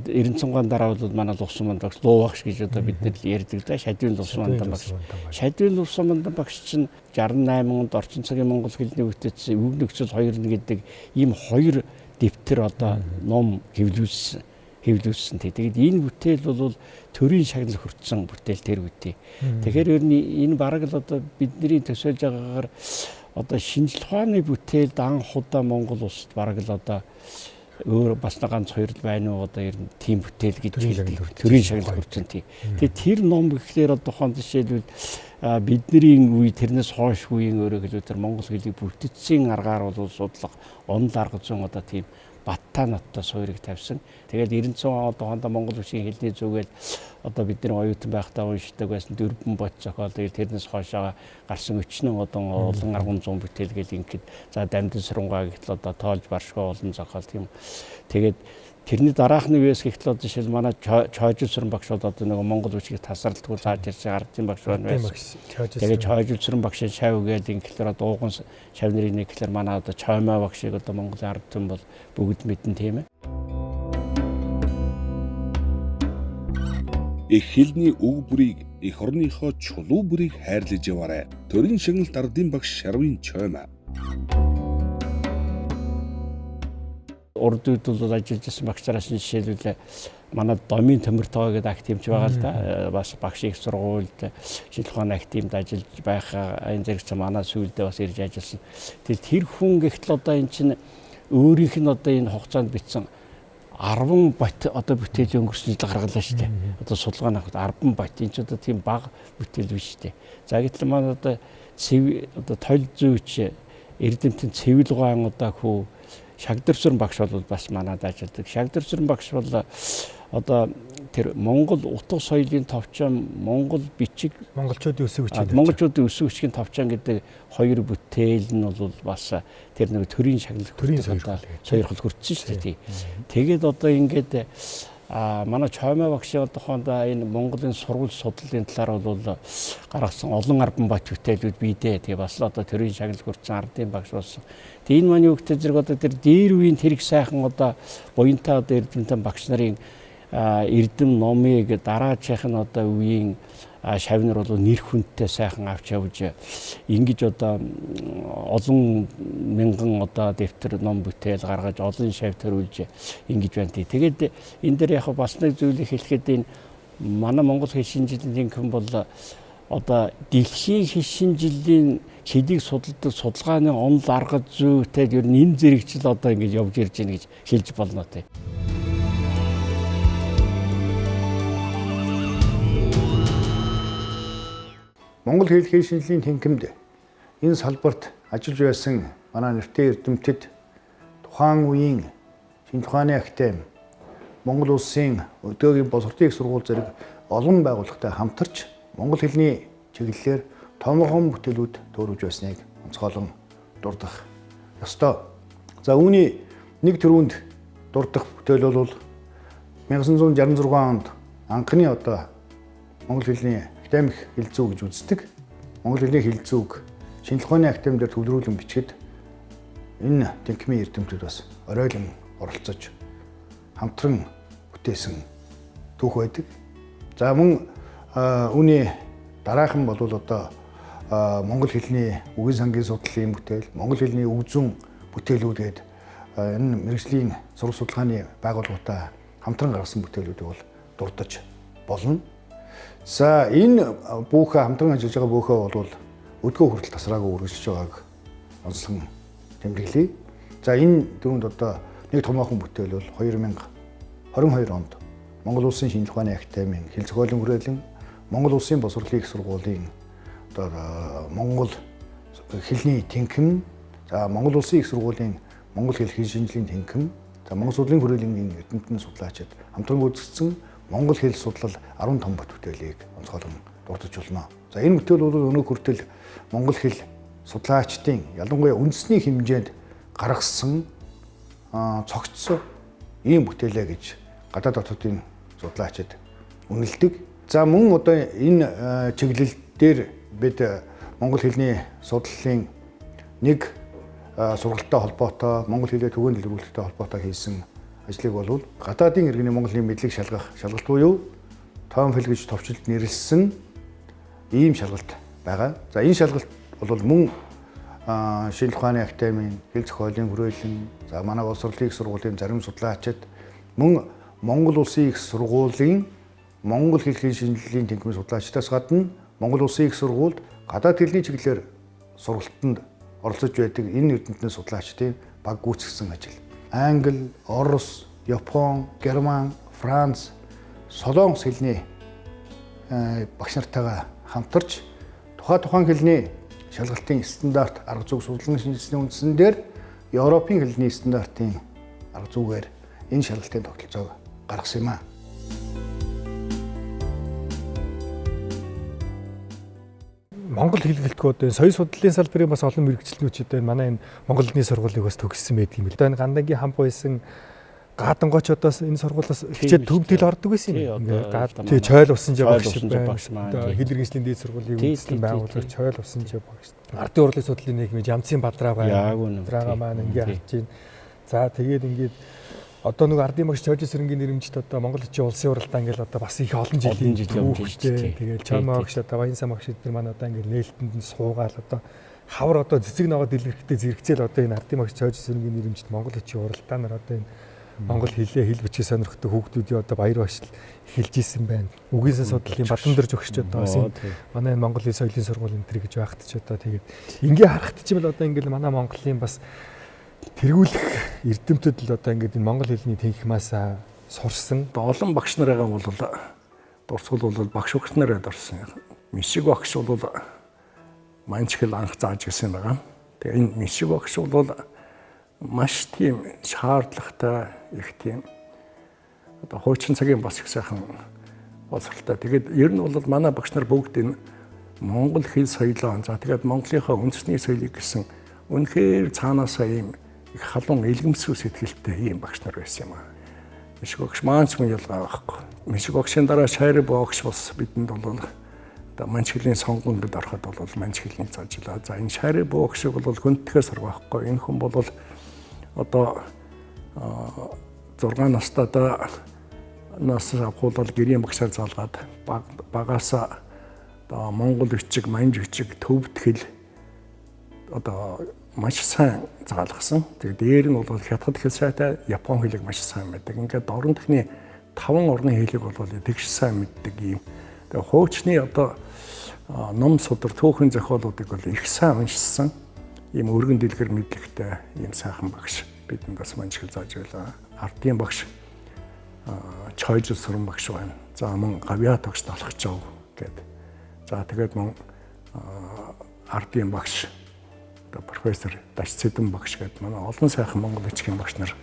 E: 90 дараа бол манай Лувсан Мандан багш луу багш гэж одоо бид нар ярьдаг да. Шадвын Лувсан Мандан багш. Шадвын Лувсан Мандан багш чинь 68 онд орчин цагийн монгол хэлний бүтээсэн өв нөхцөл 2 гэдэг ийм хоёр дэвтэр одоо ном хэвлүүлсэн. Тэгээд энэ бүтээл бол төрийн шагнал хүртсэн бүтээл тэр үгүй. Тэгэхээр ер нь энэ бараг л одоо бидний төсөөлж байгаагаар одоо шинжлэх ухааны бүтээлд анх удаа Монгол улсад бараг л одоо өөр бас ганц хоёр л байна уу одоо ер нь тийм бүтээл гэж хэлдэг. Төрийн шагнал хүртсэн тийм. Тэгээд тэр ном гэхлээр одоохонд жишээлбэл бидний үе тэрнээс хойш үеийн өөрөөр хэлбэл тэр монгол хэлийг бүртгэсэн аргаар бол судлах онл арга зүйн одоо тийм баттай ноттой суурийг тавьсан. Тэгээд 90 одоохондоо монгол улсын хэлний зүгээл одоо бидний оюутан байхдаа уншдаг байсан дөрвөн бот зохиол тэрнээс хойшоо гарсан өчнөн одоо олон аргун зуун бүтээл гэл ингээд за дамдын сурангаа гэтэл одоо тоолж баршгүй олон зохиол тийм. Тэгээд Тэрний дараахны үеэс гэхтэл одоо жишээл манай чойжилсрын багш бол одоо нэг Монгол үчиг тасралтгүй зааж ирсэн ардын багш байна байсан. Тэгээд чойжилсрын багшийн шав гэдэг ингээр одоо ууган шав нэрийг нэг гэхэлэр манай одоо чоймаа багшийг одоо Монголын ард түмэн бол бүгд мэдэн тийм ээ.
A: Их хэлний үг бүрийг эх орныхоо чулуу бүрийг хайрлаж яваарай. Төрийн шагналт ардын багш Шарвын Чоймаа.
E: Урд үед бол ажиллаж байсан багшараас нь жишээлбэл манай Домын Төмөртөө гэдэг активч байгаа л да. Бас багш их сургуульд шинжилгээ ухааны активд ажиллаж байх энэ зэрэгч манай сүйдээ бас ирж ажилласан. Тэр хүн гэхтэл одоо эн чинь өөрийнх нь одоо энэ хугацаанд бичсэн 10 бат одоо бүтээлийн өнгөрсөн жил гаргалаа шүү дээ. Одоо судалгаа авахд 10 бат энэ ч одоо тийм бага бүтээл биш шүү дээ. За гэтэл манай одоо одоо тойл зүйч Эрдэмтэн Цэвэлгаан одоо хүү Шагдарсүрэн багш бол бас манад ажилладаг. Шагдарсүрэн багш бол одоо тэр Монгол утга соёлын товчон, Монгол бичиг,
B: монголчуудын өсөг хүчтэй.
E: Монголчуудын өсөг хүчгийн товчон гэдэг хоёр бүтээл нь бол бас тэр нэг төрийн шагналт сойрхол хүртсэн шүү дээ. Тэгээд одоо ингээд манай Чоймаа багшийн одоохондоо энэ Монголын сургууль судлалын талаар бол гаргасан олон арбан бат бүтээлүүд бий дээ. Тэгээ бас одоо төрийн шагналт хүртсэн ардын багш болсон. Тэгээ энэ маань юу гэдэг зэрэг одоо тэр дээр үеийн тэрэг сайхан одоо буянтаа одоо эрдэмтэн багш нарын эрдэм номыг дараачих нь одоо үеийн шавнар бол нэр хүндтэй сайхан авч явж ингэж одоо олон мянган одоо дэвтэр ном бүтээл гаргаж олон шав төрүүлж ингэж байна. Тэгээд энэ дээр яг бас нэг зүйлийг хэлэхэд энэ манай Монгол хэл шинжилгээний тэнхим бол одоо дэлхийн хэл шинжилгээний хэлийг судалдаг судалгааны онол арга зүйтэй ер нь энэ зэрэгчл одоо ингэж явж ирж байна гэж хэлж болно тий.
F: Монгол хэл шинжилгээний тэнхимд энэ салбарт ажиллаж байсан манай нэртэй эрдэмтэд тухайн үеийн шинжилгээ ухааны академи, Монгол улсын өдөөгийн боловсролын их сургууль зэрэг олон байгууллагатай хамтарч монгол хэлний чиглэлээр томхон бүтээлүүд төөрөж байсныг онцгойлон дурдах ёстой. За үүний нэг төрөнд дурдах бүтээл бол 1966 онд анхны одоо монгол хэлний академик хэлцүү гэж үздэг. Монгол хэлний хэлцүүг шинжилгээ ухааны академиэр төвлөрүүлэн бичгэд энэ тэнхимийн эрдэмтүүд бас оройлон оролцож хамтран бүтээсэн түүх байдаг. За мөн үүний дараахан бол одоо монгол хэлний үгийн сангийн судлалын бүтээл, монгол хэлний үг зүйн бүтээлүүд гээд энэ мэргэжлийн сурах судалгааны байгууллагуудаа хамтран гаргасан бүтээлүүдийг бол дурдж болно. За энэ бүхэн хамтран ажиллаж байгаа бүхөө бол өдгөө хүртэл тасраагүй үргэлжлэж байгааг онцлон тэмдэглэе. За энэ дөрөнд одоо нэг томоохон бүтээл бол 2022 онд Монгол Улсын шинжилгээ ухааны академийн хэл зохиолын хүрээлэн, Монгол Улсын боловсролын их сургуулийн одоо Монгол хэлний тэнхим, за Монгол Улсын их сургуулийн Монгол хэл шинжилгээний тэнхим, за Монгол судлалын хүрээлэнгийн эрдэмтэн судлаачид хамтран гүйцэтгэсэн Монгол хэл судлал 10 том бүтээлийг онцгойлон дурдж болно. За энэ бүтээл бол өнөө хүртэл монгол хэл судлаачдын ялангуяа үндэсний хэмжээнд гаргасан цогцсон ийм бүтээлээ гэж гадаад дотоодын судлаачид үнэлдэг. За мөн одоо энэ чиглэл дээр бид монгол хэлний судлалын нэг сургалттай холбоотой, монгол хэлээ түгээн дэлгэрүүлэлттэй холбоотой хийсэн ажлыг бол гадаадын иргэний монгол хэлний мэдлэг шалгах шалгалт буюу TOEFL гэж товчлолд нэрлсэн ийм шалгалт байгаа. За энэ шалгалт бол мөн шинжилгээ ухааны академийн хэл зохиолын хүрээлэн, за манай боловсролын их сургуулийн зарим судлаачид мөн Монгол Улсын их сургуулийн монгол хэлний шинжилгээний тэнхимийн судлаачдаас гадна Монгол Улсын их сургуульд гадаад хэлний чиглэлээр сургалтанд оролцож байдаг энэ эрдэмтний судлаачдын баг гүйцэтгэсэн ажил. Англи, Орос, Япон, Герман, Франц, Солонгос хэлний багш нартайгаа хамтарч тухайн хэлний шалгалтын стандарт арга зүйг судлан шинжилсэний үндсэн дээр Европын хэлний стандартын арга зүйгээр энэ шалгалтын тогтолцоог гаргасан юм аа.
B: Монгол хэл гэлтгүүд соёл судлалын салбарын бас олон мэргэжлүүд одоо манай энэ Монгол хэлний сургуулийг бас төгссөн байдаг юм л. Одоо энэ Гандангийн хамт байсан гадангооч одоо энэ сургуулиас хичээд төвд хэл ордог байсан юм. Ингээ чойл усан жаа багш байна. Одоо хэл иргэншлийн дээд сургуулийн үндэслэн байгууллагч чойл усан жаа багш. Ардын урлаг судлалын нийгмийн Жамцын Бадраа байна. Бадраа маань ингээ харж байна. За тэгээд ингээд одоо нэг ардын багш Чойж Сэрэнгийн нэрмжт одоо Монгол Хичээн улсын уралдаа ингээл одоо бас их олон жилийн түүхтэй. Тэгээд Чоймоо багш одоо Баянсан багш эдгээр маань одоо ингээл нээлтэнд нь суугаал одоо хавар одоо цэцэг ногоо дэлгэрхтэй зэрэгцээл одоо энэ ардын багш Чойж Сэрэнгийн нэрмжт Монгол Хичээн уралдаа нар одоо энэ Монгол хэлээ хэл бичгээ сонирхдаг хүүхдүүдийн одоо баяр башил эхэлж исэн байна. Үгийнсэн судлалын Бадамдар зөвгч одоо бас манай Монгол Хэл соёлын сургууль энэ гэж байхад ч одоо тэгээд ингээ харахад ч юм бол одоо ингээл манай Монголын бас тэргүүлэх эрдэмтэд л одоо ингээд энэ монгол хэлний тэнхимээс сурсан.
K: Олон багш нарыгаа бол дурсгал бол багш багш нараа дурсан. Мишиг багш бол манчхэл анх зааж гисэн байгаа. Тэгээ энэ мишиг багш бол маш тийм шаардлагатай их тийм одоо хуучин цагийн бас их сайхан боловсралтай. Тэгээд ер нь бол манай багш нар бүгд энэ монгол хэл соёлоо за тэгээд Монголынхаа үндэсний соёлыг гэсэн үнэхээр цаанаасаа ийм их халуун илгэмсүү сэтгэлтэй ийм багш нар байсан юм аа. Мишиг багш маанч мөн ялгаа байхгүй. Мишиг багшийн дараа шайр багш бас бидэнд бол одоо манчхилийн сонгонд бид ороход бол манчхилийг заажлаа. За энэ шайр багшиг бол хүндтгэхээс аргаахгүй. Энэ хүн бол одоо 6 настай нас авахулал гэрийн багшаар залгаад багаасаа одоо монгол бичиг, манж бичиг, төвд хэл одоо маш сайн заалгасан. Тэгээд дээр нь бол хятад хэл сайтай, япон хэлийг маш сайн мэддэг. Ингээд орон төхний 5 орны хэлийг бол тэгш сайн мэддэг юм. Тэгээд хуучны одоо ном судар түүхэн зохиолуудыг бол их сайн уншсан. Ийм өргөн дэлгэр мэдлэгтэй ийм сайхан багш бидэнд бас манчхэл зааж байлаа. Ардын багш Чойж Сүрэн багш байна. За мөн Гавьяа тогш Далхчав гэдэг. За тэгээд мөн ардын багш профессор Даш Цэдэн багш гэдэг манай олон сайхан монгол бичгийн багш нар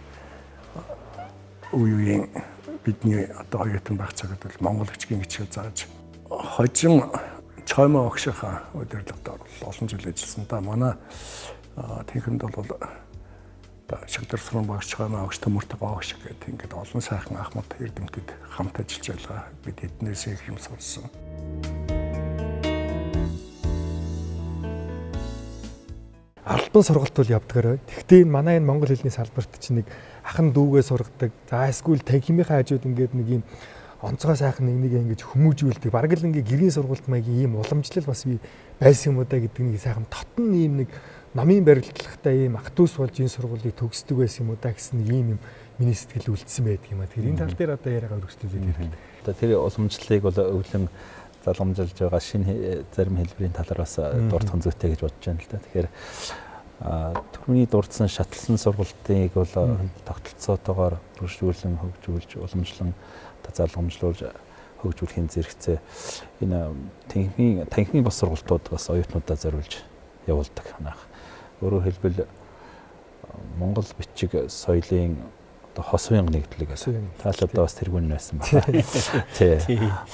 K: үеийн бидний одоо оюутан байх цагт бол монгол бичгийн хичээл зааж хожим Чоймоо багшийнхаа удирдлагад олон жил ажилласан. Та манай тэнхимд бол Шигдэр Сүрэн багш, Чоймоо багш, Төмөрт багш гэдэг ингээд олон сайхан ахмад эрдэмтэд хамт ажиллаж байлаа. Бид эднээс их юм сурсан.
B: Албан сургалт бол явдгаар. Тэгвэл манай энэ монгол хэлний салбарт чинь нэг ахан дүүгээ сургадаг. За эсвэл танхимынхаа хажууд ингээд нэг юм онцгой сайхан нэг ингэж хүмүүжүүлдэг. Бараг л ингээ гэрийн сургалт маягийн ийм уламжлал бас би байсан юм уу да гэдэг нэг сайхан тотон ийм нэг намын барилдлагатай ийм ах トゥ ус болж энэ сургуулийг төгсдөг байсан юм уу да гэсэн нэг ийм юм миний сэтгэл үлдсэн байдаг юм а. Тэр энэ тал дээр одоо яриагаа өргөжлүүлээд ирэх.
C: Одоо тэр уламжлалыг бол өвлөн залгамжилж байгаа шинэ зарим хэлбэрийн талаараас дурдхан зүйтэй гэж бодож байна л да. Тэгэхээр түрүүний дурдсан шатлсан сургалтыг бол тогтолцоотойгоор бүржүүлэн хөгжүүлж уламжлан залгамжлуулж хөгжүүлэхийн зэрэгцээ энэ танхимын бас сургалтууд бас оюутнуудаа зориулж явуулдаг ханах. Өөрөөр хэлбэл Монгол бичиг соёлын одоо хос уянга нэгдлэг тааш одоо бас тэргүүн байсан байна. Тий.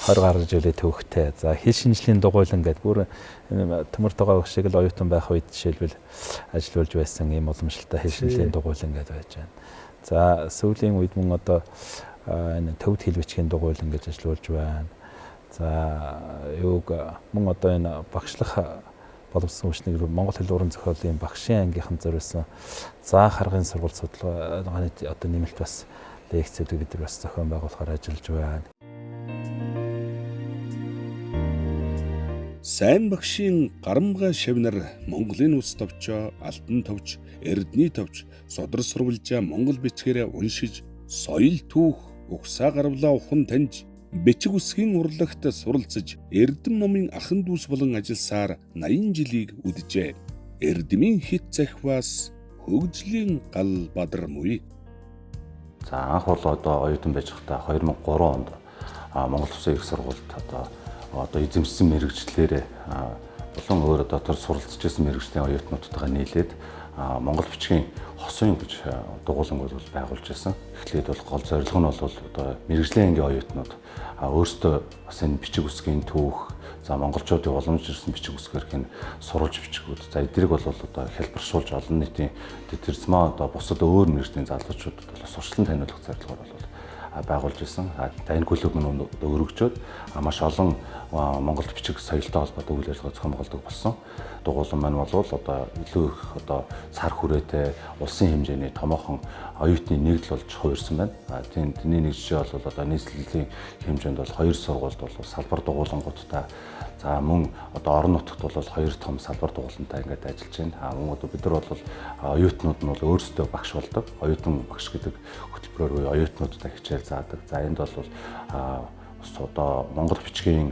C: 20 гаруй жилийн төвхтэй. За хэл шинжлэлийн дугуйлан гэдэг бүр Төмөрт байгаа шиг л оюутан байх үед жишээлбэл ажиллаулж байсан ийм уламжлалтай хэл шинжлэлийн дугуйлан гэдэг байж байна. За сүүлийн үед мөн одоо энэ төвд хэл бичгийн дугуйлан гэж ажиллаулж байна. За юуг мөн одоо энэ багшлах боловсон хүчнийг Монгол хэл уран зохиолын багшийн ангийнхан зориулсан заах аргын сургалт судалгааны одоо нэмэлт бас лекцүүдийг бид бас зохион байгуулахаар ажиллаж байна.
A: Сайн багшийн гарамгай шавнар Монголын ус товчоо, алтан товч, эрдний товч, содрол сурвалжаа монгол бичгээрээ уншиж, соёл түүх, угсаа гарвлаа ухаан таньж, бичиг үсгийн урлагт суралцж, эрдэм номын ахын дүүс болон ажилласаар 80 жилийг үдэжээ. Эрдэмийн хит захиваас хөгжлийн гал бадар муй.
L: За анх бол одоо оюутан байж байхдаа 2003 онд Монгол Улсын их сургуульд одоо эзэмшсэн мэргэжлэрээ болон өөр одоо төр суралцж байсан мэргэжлийн оюутнуудтайгаа нийлээд Монгол бичгийн хос уян гэж дугуулангууд бол байгуулж байсан. Эхлээд бол гол зорилго нь бол одоо мэргэжлийн ангийн оюутнууд өөрсдөө бас энэ бичиг үсгийн түүх, За монголчуудын уламж ирсэн бичиг үсгэрх энэ сурвалж бичгүүд. За эдгэрийг бол одоо хэлбэршүүлж олон нийтийн тэрцмаа одоо бусад өөр мэргэжлийн залуучуудад бол сурчлан таниулах зорилгоор бол байгуулж исэн. Энэ клуб нь өргөжөөд маш олон Монголд бичиг соёлтой холбоотой үйл ажиллагаа зохион байгуулдаг болсон. Дугуулан маань бол одоо илүү их одоо цар хүрээтэй улсын хэмжээний томоохон оюутны нэгдэл болж хуурсан байна. Тэний нэг жишээ бол одоо нийслэлийн хэмжээнд бол 2 сургуульд бол салбар дугуулангуудтай за мөн одоо орон нутагт бол 2 том салбар дугуулантай ингээд ажиллаж байна. Мөн одоо бид нар бол оюутнууд нь бол өөрсдөө багш болдог. Оюутан багш гэдэг хөтөлбөрөөр оюутнуудтай хичээл заадаг. За энд бол одоо Монгол бичгийн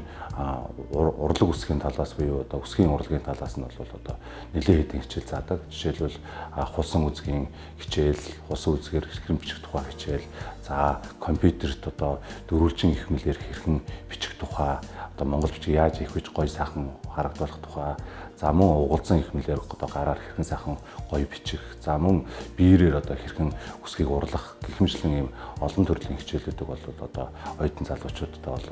L: урлаг үсгийн талаас буюу одоо үсгийн урлагийн талаас нь бол одоо нэлээд хэдэн хичээл заадаг. Жишээлбэл хусан үзгийн хичээл, хусан үзгээр хэрхэн бичих тухай хичээл, за компьютерт одоо дөрвөлжин их мэлээр хэрхэн бичих тухай, одоо монгол бичиг яаж их бич гоё сайхан харагдуулах тухай, за мөн угалзан их мэлээр одоо гараар хэрхэн сайхан гоё бичих, за мөн биеэрээр одоо хэрхэн үсгийг урлах гэх мэтлэн ийм олон төрлийн хичээлүүдийг бол одоо оюутан залуучуудтай бол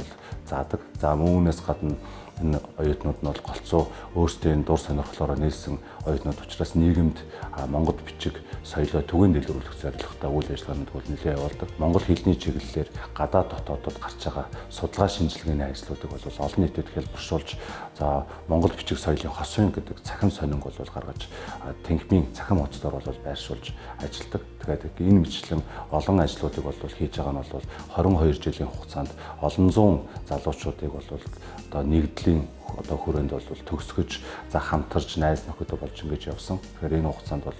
L: заадаг. За мөн үүнээс гадна энэ оюутнууд нь бол голцоо өөрсдийн дур сонирхлоороо нийлсэн оюутнууд учраас нийгэмд монгол бичиг соёлоо түгээн дэлгэрүүлэх зорилготой үйл ажиллагаанд бол нэлээд явуулдаг. Монгол хэлний чиглэлээр гадаад дотоодод гарч байгаа судалгаа шинжилгээний ажлуудыг бол олон нийтэд хэлбэршүүлж за монгол бичиг соёлын хос үн гэдэг цахим сонинг бол гаргаж тэнгмийн цахим хотцоор бол байршуулж ажилладаг. Тэгэхээр энэ мэтлэн олон ажлуудыг бол хийж байгаа нь бол 22 жилийн хугацаанд олон зуун залуучуудыг бол одоо нэгдлийн одоо хүрээнд бол төгсгөж за хамтарч найз нөхөдөө болж ингэж явсан. Тэгэхээр энэ хугацаанд бол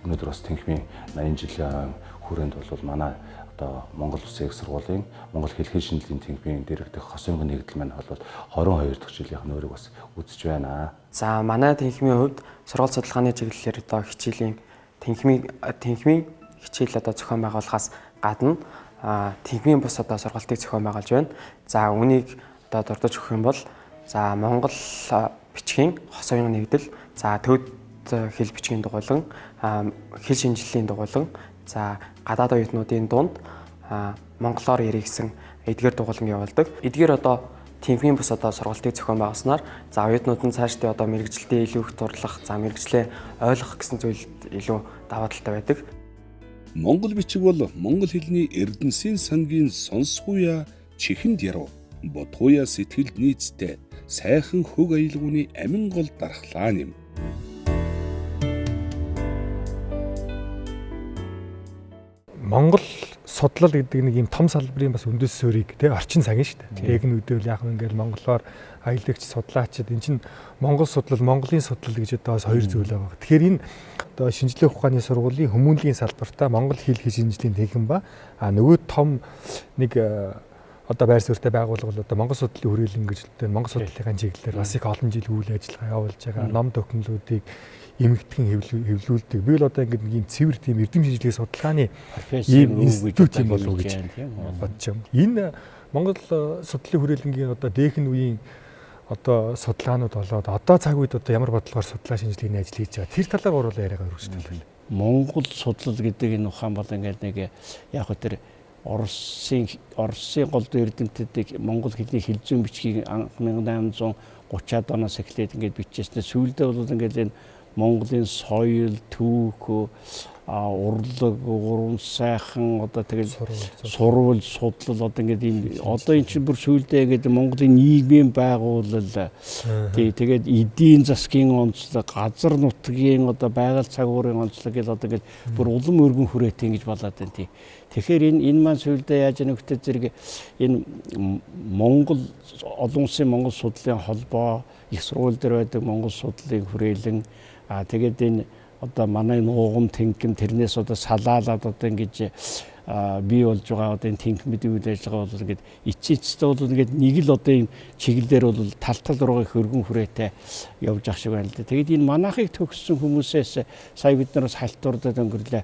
L: өнөөдөр бас тэнгмийн 80 жилийн хүрээнд бол манай одоо Монгол Улсын их сургуулийн Монгол хэлхий шинжилгээний тэнгмийн дэргэдэх хос өнгө нэгдэл маань бол 22 дахь жилийнх нь өөрийг бас үзэж байна.
M: За манай тэнгмийн хувьд сургууль судалгааны чиглэлээр одоо хичээлийн тэнгмийн хичээл одоо зохион байгуулахаас гадна тэнгмийн бус одоо сургалтыг зохион байгуулж байна. За үүнийг одоо дурдж өгөх юм бол за Монгол бичгийн хос оюун нэгдэл, за төвд хэл бичгийн дугуйлан, хэл шинжилгээний дугуйлан, за гадаад оюутнуудын дунд монголоор яригдсан эдгээр дугуйлан явуулдаг. Эдгээр одоо тэнгмийн бус одоо сургалтыг зохион байгуулснаар за оюутнууд нь цаашдын одоо мэрэгжилтэд илүү их дурлах, за мэрэгчлээ ойлгох гэсэн зүйлд илүү даваа талтай байдаг.
A: Монгол бичиг бол монгол хэлний эрдэнсийн сангийн сонсгуяа чихэнд яруу, бодгуяа сэтгэлд нийцтэй сайхан хөг аялгууны амин гол дархлаа нэм.
B: Монгол судлал гэдэг нэг юм том салбарын бас үндэс суурийг орчин цагийн шүү дээ. Техникүүдэл яг ингээл монголоор аялагч судлаачид эн чинь монгол судлал, монголын судлал гэж одоо бас хоёр зүйл байгаа. Тэгэхээр энэ одоо шинжлэх ухааны сургуулийн хүмүүнлэгийн салбартаа монгол хэл шинжилгээний техник ба нөгөө том нэг одоо байр суурьтай байгууллага бол одоо монгол судлалын хүрээлэн гэж хэлдэг. Монгол судлалын чиглэлээр бас их олон жил үйл ажиллагаа явуулж байгаа. Ном төгнөлүүдийг эмэгтгэн хэвлүүлдэг. Би бол одоо ингээд нэг юм цэвэр тийм эрдэм шинжилгээ судалгааны ийм институт юм болов уу гэж бодож байна. Энэ монгол судлалын хүрээлэнгийн одоо дээхэн үеийн одоо судалгаанууд болоод одоо цаг үед одоо ямар бодлогоор судлаа шинжилгээний ажил хийж байгаа. Тэр талаар уруулаа яриагаа өргөжлөл.
E: Монгол судлал гэдэг энэ ухаан бол ингээд нэг яг хөө тэр Оросын голд эрдэмтэдийг монгол хэлний хэл зүйн бичгийг 1830-аад оноос эхлээд ингээд бичижсэн. Сүүлдээ бол ингээд энэ Монголын соёл, түүх, урлаг, уран сайхан одоо тэгэл сурвал, судлал одоо ингээд энэ одоо энэ чинь бүр сүүлдээ ингээд Монголын нийгмийн байгууллал тэгээд эдийн засгийн онцлог, газар нутгийн одоо байгаль цагуурын онцлог гэдэг одоо ингээд бүр улам өргөн хүрээтэй гэж болоод байна тий. Тэгэхээр энэ маань сүүлдээ яаж нэгтэй зэрэг энэ Монгол олон улсын монгол судлалын холбоо, их сургууль дээр байдаг монгол судлалын хүрээлэн тэгээд энэ одоо манай нуугам тэнгим тэрнээс одоо салаалаад одоо ингэж бий болж байгаа одоо энэ тэнгмийн үйл ажиллагаа бол ингээд эцээцтэй бол ингээд нэг л одоо энэ чиглэлээр бол тал руугаа хөргөн хүрээтэй явж ах шиг байна л да. Тэгээд энэ манайхыг төгссөн хүмүүсээс сая бид нар бас халтурдад өнгөрлөө.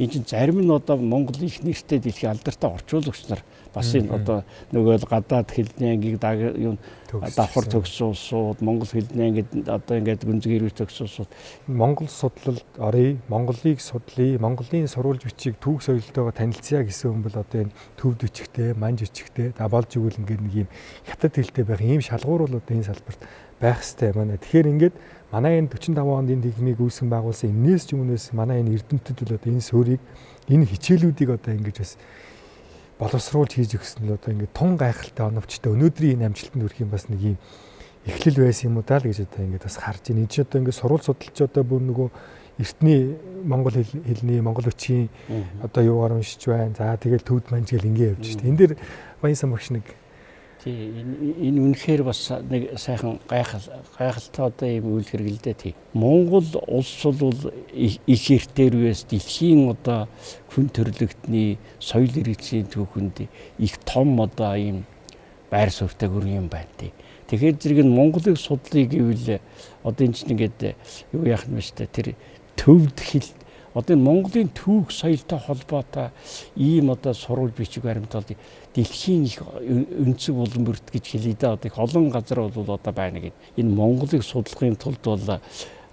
E: энэ чинь зарим нь одоо Монгол их нэртэй дэлхийн алдартай орчуулагч нар бас энэ одоо нөгөө гадаад хэлний ангийг давхар төгссөн улсууд, Монгол хэлний ангид одоо ингээд гүнзгий ирүүл төгссөн улсууд
B: Монгол судлалд оръё, Монголыг судлая, Монголын сурвалж бичиг түүх соёлтойгоо танилцъя гэсэн юм бол одоо энэ төв бичгтэй, манж бичгтэй болж игэл ингээд нэг юм хятад хэлтэй байх ийм шалгуур бол одоо энэ салбарт байх хэрэгтэй байна. Тэгэхээр ингээд манай энэ 45 онд энэ техникийг үүсгэн байгуулсан энэс ч өмнөөс манай энэ эрдэмтэд бол одоо энэ суурийг, энэ хичээлүүдийг одоо ингэж бас боловсруулж хийж өгсөн нь одоо ингээд тун гайхалтай оновчтой өнөөдрийн энэ амжилтанд хүрэх юм бас нэг юм эхлэл байсан юм уу даа л гэж одоо ингээд бас харж байна. Энэ ч одоо ингээд сурвалж судалж одоо бүр нөгөө эртний монгол хэлний монгол үчийн одоо юугаар уншиж байна. За тэгэл төвд манжгэл ингээд явж шүү дээ. Энэ дээр Баянсан багш нэг
E: энэ үнэхээр бас нэг сайхан гайхалтай одоо ийм үйл хэрэгэлдэ тий. Монгол улс бол их эртээр үес дэлхийн одоо хүн төрөлхтний соёл иргэдийн түүхэнд их том одоо ийм байр суурьтай гүрэн юм байна тий. Тэгэхээр зэрэг нь Монголыг судлая гэвэл одоо энэ чинь ингээд юу яах юм бэ штэ тэр төвд хэл одоо энэ Монголын түүх соёлтой холбоотой ийм одоо сурвалж бичиг баримтууд дэлхийн их өнцөг улам бүрт гэж хэлээ дээ. Одоо их олон газар бол одоо байна гэдэг. Энэ Монголыг судлахын тулд бол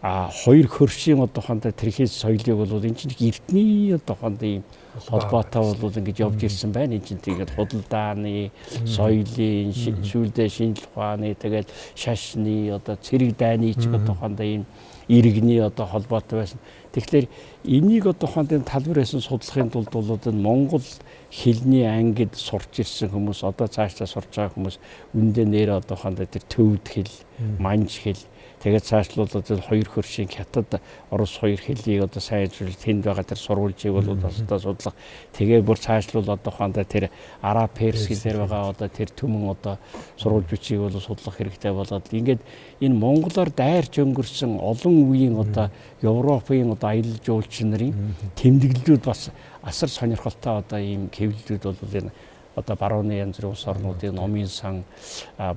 E: хоёр хөршийн одоохондоо тэрхээс соёлыг бол энэ чинь эрдний одоохондоо ийм холбоотой бол ингэж явж ирсэн байна. Энэ чинь тэгээд худалдааны, соёлын, сүүлдээ шинжлэх ухааны, тэгээд шашны одоо цэрэг дайны ч одоохондоо ийм иргэний одоо холбоотой байсан. Тэгэхээр энийг одоохондоо талбараас нь судлахын тулд бол одоо Монгол хэлний ангид сурч ирсэн хүмүүс одоо цаашдаа сурч байгаа хүмүүс үндэ нэр одоохондоо тэр төвд хэл, манж хэл тэгээд цаашлуулаад хоёр хөршийн хятад орос хоёр хэлийг одоо сайжруулж тэнд байгаа тэр сурвалжийг бол одоо судлах. Тэгээ бүр цаашлуул одоохондоо тэр араб перс хэлээр байгаа одоо тэр түмэн одоо сурвалж бичгийг бол судлах хэрэгтэй болоод ингээд энэ монголоор дайрч өнгөрсөн олон үеийн одоо Европын одоо аялал жуулчин нарын тэмдэглэлүүд бас асар сонирхолтой одоо ийм хэвлэлүүд бол энэ одоо барууны янз бүрийн улс орнуудын номын сан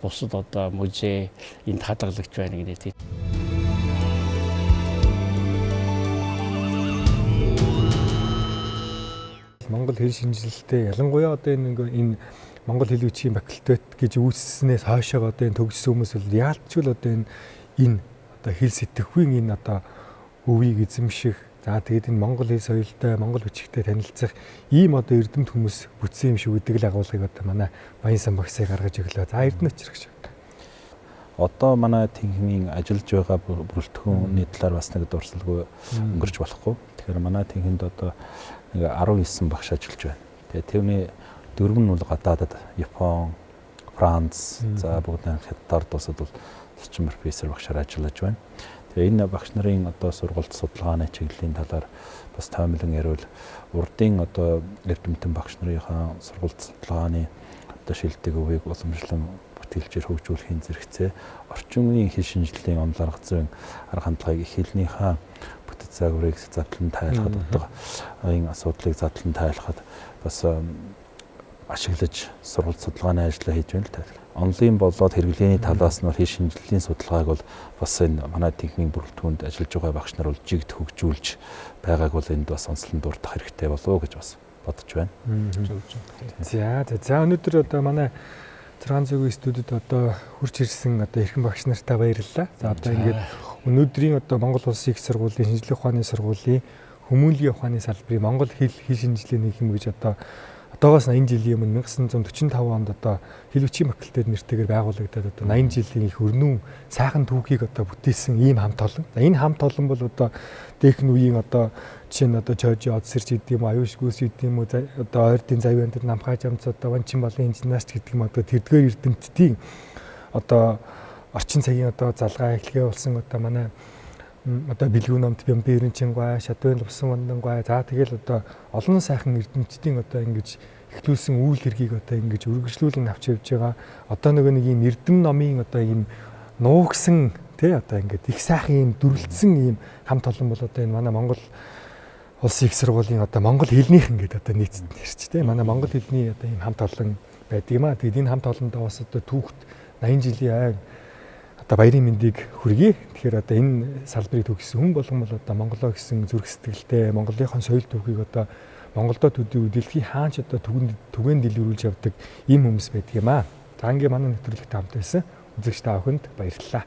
E: бусад одоо музей энд хадгалагч байна гэдэг.
B: Монгол хэл шинжилэлтэй ялангуяа одоо энэ Монгол хэл бичгийн факультет гэж үүсснээс хойшоо одоо энэ төгссөн хүмүүс бол яалтчгүй л одоо энэ одоо хэл сэтгэхүйн энэ одоо өвийг эзэмших. За тэгээд энэ монгол хэл соёлтой, монгол бичигтэй танилцах ийм одоо эрдэмт хүмүүс бүтсэн юм шиг үдэг л агуулгыг одоо манай Баянсан багсыг гаргаж өглөө. За эрдэнэч хэрэгш.
C: Одоо манай тэнхимийн ажиллаж байгаа бүрэлдэхүүний талаар бас нэг дурсалгүй өнгөрч болохгүй. Тэгэхээр манай тэнхимд одоо нэг 19 багш ажиллаж байна. Тэгээд тэрний 4 нь бол гадаадад Япон, Франц, за бүгд хятад улсад бол орчин профессор багшаар ажиллаж байна. Тэгээ энэ багш нарын одоо сургалт судалгааны чиглэлийн талаар бас тоомлон ярил урдын одоо эрдэмтэн багш нарынхаа сургалт судалгааны одоо шилдэг өвийг уламжлан бүтээлчээр хөгжүүлэхийн зэрэгцээ орчин үеийн хэл шинжилгээний онлоор газрын арга хандлагыг их хэлнийхаа бүтэц загварыг задлан тайлахад одоо энэ асуудлыг задлан тайлахад бас ашиглаж сургалт судалгааны ажлаа хийж байна л та. Онлайн болоод хэрэглээний талаас нь хэл шинжилгээний судалгааг бол бас энэ манай техникийн бүрэлдэхүүнд ажиллаж байгаа багш нар бол жигд хөгжүүлж байгааг бол энд бас онцлон дурдах хэрэгтэй болов уу гэж бас бодож байна.
B: За өнөөдөр одоо манай 600-ийн студид одоо хурж ирсэн одоо эрхэм багш нартай баярлалаа. За одоо ингээд өнөөдрийн одоо Монгол Улсын их сургуулийн шинжлэх ухааны сургуулийн хүмүүнлэгийн ухааны салбарын монгол хэл шинжилгээний хэм гэж одоогоос 80 жилийн өмнө 1945 онд одоо хэл бичгийн факультет нэртэйгээр байгуулагдаад одоо 80 жилийн их өрнүү сайхан түүхийг одоо бүтээсэн ийм хамт олон. За энэ хамт олон бол одоо техник үеийн одоо жишээ нь одоо Жорж Одсерч гэдэг юм, Аюушгүс гэдэг юм уу, одоо ойрдын завьяндад намхаж амц одоо Ванчин балын инженерч гэдэг юм одоо тэрдгээр эрдэмтдийн одоо орчин цагийн одоо залгаа эхлэгээ болсон одоо манай одоо бэлгүүн номт Бямбэрэнчин гой, Шадвын Лувсан Вандан гой. За тэгэл одоо олон сайхан эрдэмтдийн одоо ингэж ихлүүлсэн үйл хэргийг одоо ингэж үргэлжлүүлэн авч явж байгаа. Одоо нэг ийм эрдэм номын одоо ийм нуугсан тий одоо ингэж их сайхан ийм дүрлэлсэн ийм хамт олон бол одоо энэ манай Монгол Улсын их сургуулийн одоо монгол хэлнийхэн гэдэг одоо нийт нэрч тий манай монгол хэлний одоо ийм хамт олон байдаг юм аа. Тэгээд энэ хамт олондоо бас одоо түүхт 80 жилийн одоо баярын мэндийг хүргэе. Тэгэхээр одоо энэ салбарыг төгссөн хүн болгон бол одоо Монголоо гэсэн зүрх сэтгэлтэй, Монголынхон соёл түүхийг одоо Монголдо төдий дэлхийн хаач одоо түгээн дэлгэрүүлж явдаг ийм хүмүүс байдаг юм аа. За ингээ манай нэвтрүүлэгт хамт байсан үзэгч та бүхэнд баярлалаа.